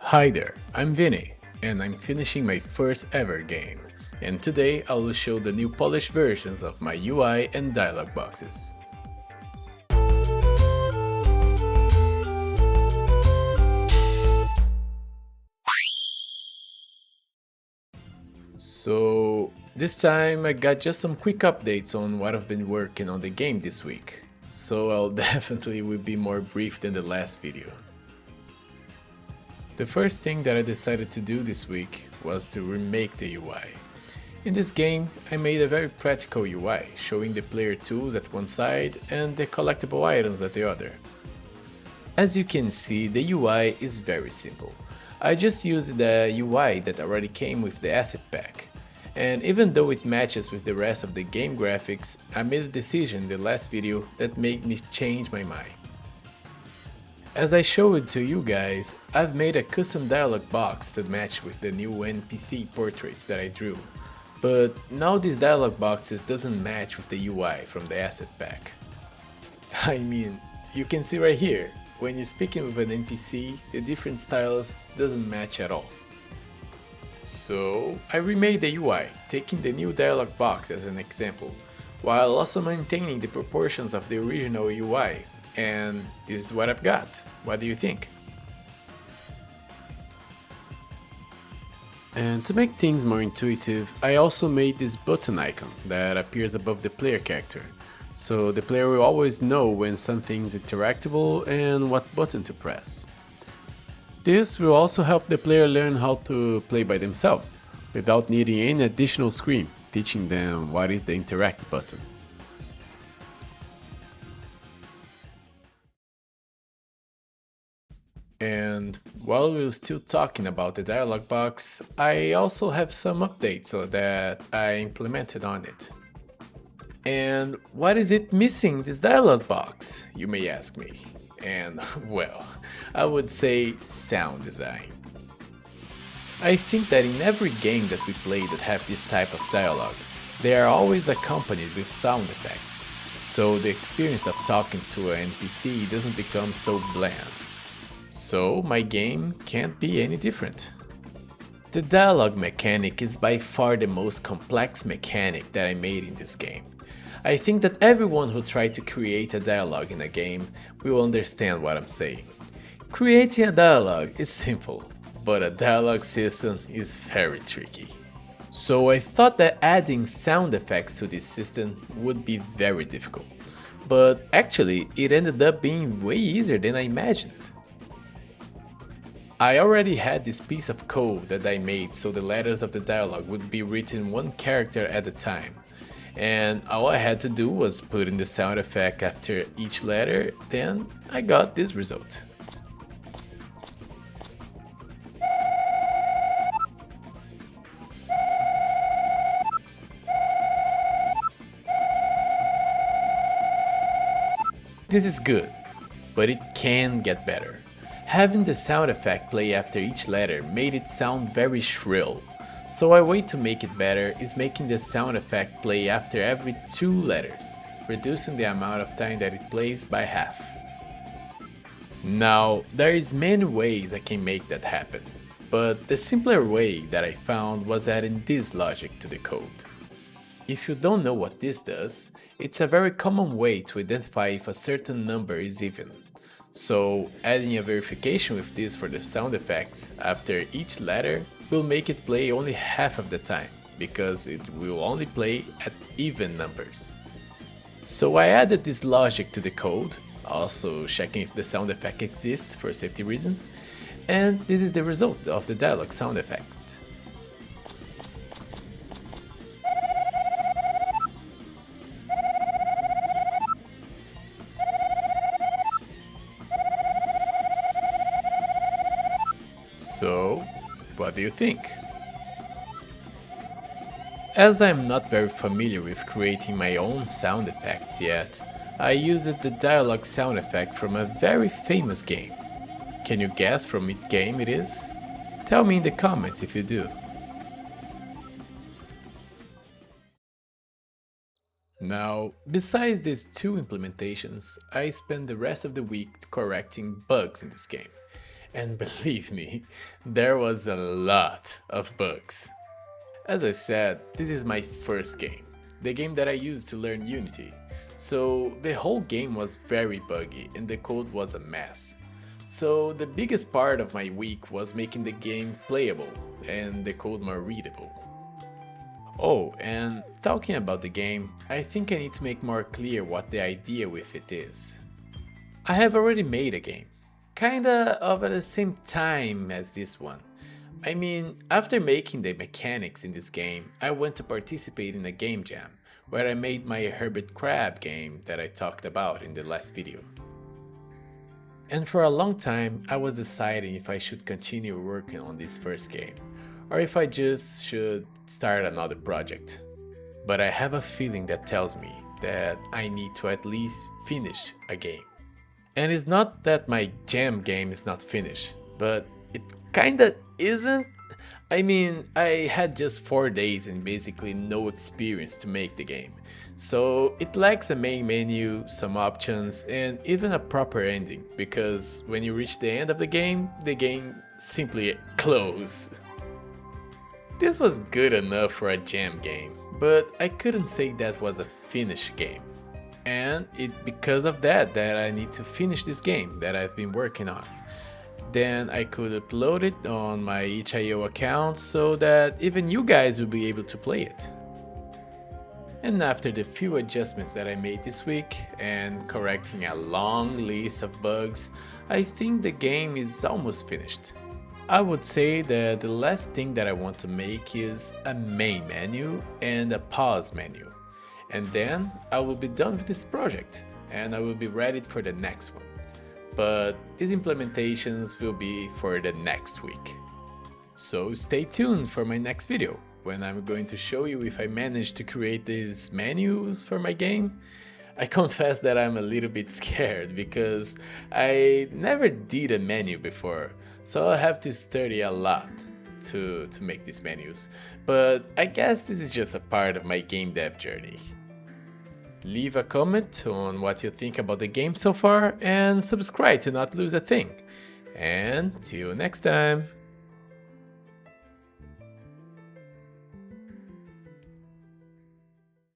Hi there, I'm Vinny, and I'm finishing my first ever game, and today I will show the new polished versions of my UI and dialog boxes. So this time I got just some quick updates on what I've been working on the game this week, so I'll definitely will be more brief than the last video. The first thing that I decided to do this week was to remake the UI. In this game, I made a very practical UI, showing the player tools at one side and the collectible items at the other. As you can see, the UI is very simple. I just used the UI that already came with the asset pack. And even though it matches with the rest of the game graphics, I made a decision in the last video that made me change my mind. As I showed to you guys, I've made a custom dialog box to match with the new NPC portraits that I drew. But now these dialog boxes doesn't match with the UI from the asset pack. I mean, you can see right here, when you're speaking with an NPC, the different styles doesn't match at all. So I remade the UI, taking the new dialog box as an example, while also maintaining the proportions of the original UI, and this is what I've got. What do you think? And to make things more intuitive, I also made this button icon that appears above the player character, so the player will always know when something is interactable and what button to press. This will also help the player learn how to play by themselves, without needing any additional screen, teaching them what is the interact button. And while we're still talking about the dialog box, I also have some updates that I implemented on it. And what is it missing, this dialog box, you may ask me. And well, I would say sound design. I think that in every game that we play that have this type of dialogue, they are always accompanied with sound effects. So the experience of talking to an NPC doesn't become so bland. So my game can't be any different. The dialogue mechanic is by far the most complex mechanic that I made in this game. I think that everyone who tried to create a dialogue in a game will understand what I'm saying. Creating a dialogue is simple, but a dialogue system is very tricky. So I thought that adding sound effects to this system would be very difficult. But actually, it ended up being way easier than I imagined. I already had this piece of code that I made so the letters of the dialogue would be written one character at a time. And all I had to do was put in the sound effect after each letter, then I got this result. This is good, but it can get better. Having the sound effect play after each letter made it sound very shrill. So a way to make it better is making the sound effect play after every 2 letters, reducing the amount of time that it plays by half. Now, there is many ways I can make that happen, but the simpler way that I found was adding this logic to the code. If you don't know what this does, it's a very common way to identify if a certain number is even. So adding a verification with this for the sound effects after each letter will make it play only half of the time, because it will only play at even numbers. So I added this logic to the code, also checking if the sound effect exists for safety reasons, and this is the result of the dialogue sound effect. So, what do you think? As I'm not very familiar with creating my own sound effects yet, I used the dialogue sound effect from a very famous game. Can you guess from which game it is? Tell me in the comments if you do. Now, besides these 2 implementations, I spent the rest of the week correcting bugs in this game. And believe me, there was a lot of bugs. As I said, this is my first game, the game that I used to learn Unity. So the whole game was very buggy and the code was a mess. So the biggest part of my week was making the game playable and the code more readable. Oh, and talking about the game, I think I need to make more clear what the idea with it is. I have already made a game, kinda of at the same time as this one. I mean, after making the mechanics in this game, I went to participate in a game jam, where I made my Herbert Crab game that I talked about in the last video. And for a long time, I was deciding if I should continue working on this first game, or if I just should start another project. But I have a feeling that tells me that I need to at least finish a game. And it's not that my jam game is not finished, but it kinda isn't. I mean, I had just 4 days and basically no experience to make the game. So it lacks a main menu, some options, and even a proper ending, because when you reach the end of the game simply closes. This was good enough for a jam game, but I couldn't say that was a finished game. And it's because of that I need to finish this game that I've been working on. Then I could upload it on my itch.io account so that even you guys will be able to play it. And after the few adjustments that I made this week and correcting a long list of bugs, I think the game is almost finished. I would say that the last thing that I want to make is a main menu and a pause menu. And then I will be done with this project and I will be ready for the next one. But these implementations will be for the next week. So stay tuned for my next video, when I'm going to show you if I managed to create these menus for my game. I confess that I'm a little bit scared because I never did a menu before, so I have to study a lot to make these menus. But I guess this is just a part of my game dev journey. Leave a comment on what you think about the game so far and subscribe to not lose a thing. And till next time!